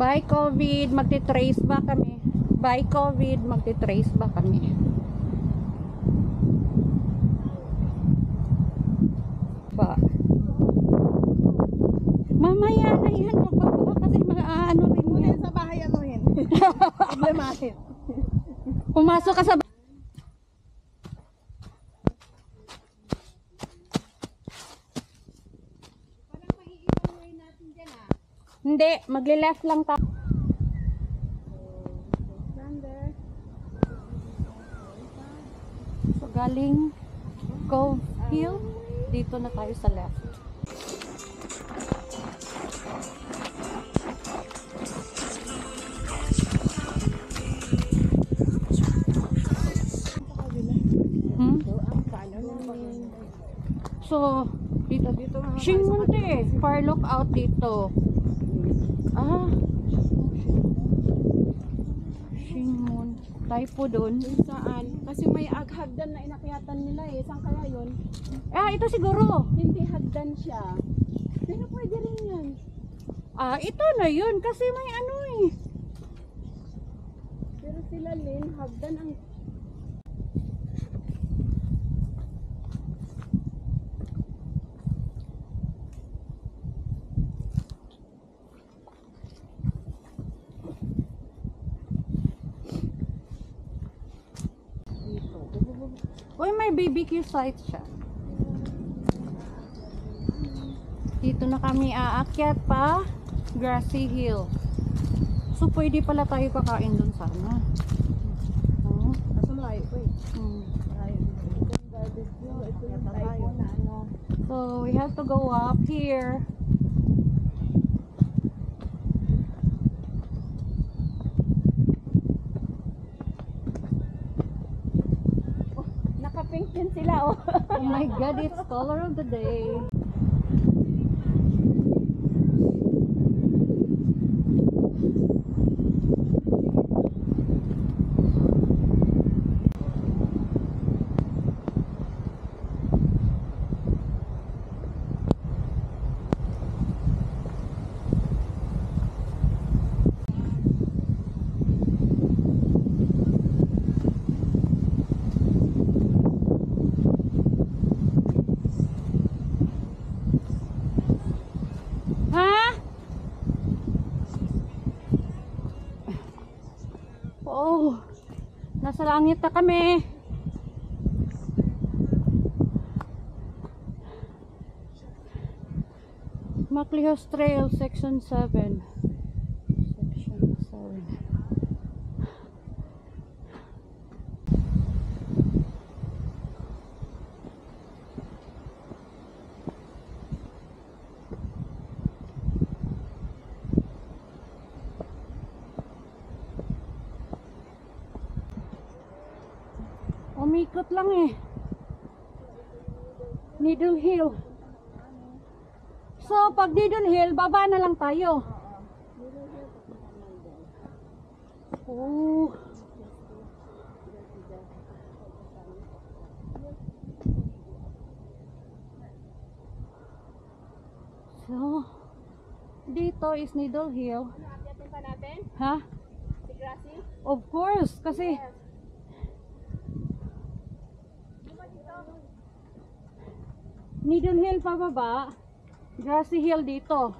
By COVID, magti-trace ba kami? By COVID, magti-trace ba kami? Pa. Mamaya na yan, magbaba kasi ano rin Muna yan. sa bahay anuhin. Problemahin. Pumasok ka sa Hindi, magle-left lang tayo. So, galing Cove Hill, dito na tayo sa left. So, dito Shingmunte, far lookout dito. Ah, Shingmun. Tayo po doon. Saan? Kasi may hagdan na inakyatan nila eh. Saan kaya yun? Ah, ito siguro. Hindi hagdan siya. Pero pwede rin yan. Ah, ito na yun. Kasi may ano eh. Pero sila Lin, hagdan ang... Uy, may BBQ site siya. Dito na kami aakyat pa Grassy Hill. So, pwede pala tayo kakain dun sana. Oh. Kaso malayo po eh. Hmm. Ito yung tayo na ano. So, we have to go up here. Naka-pink din sila oh. Oh my God, it's color of the day. Ha? Oh, nasa langit na kami. Maclehos Trail, Section 7. Section 7. Umikot lang eh. Needle Hill. So, pag Needle Hill, baba na lang tayo. Oh. So, dito is Needle Hill. Nakakyatin pa natin? Ha? Si Grassy? Of course, kasi Needle Hill pababa, Grassy Hill dito.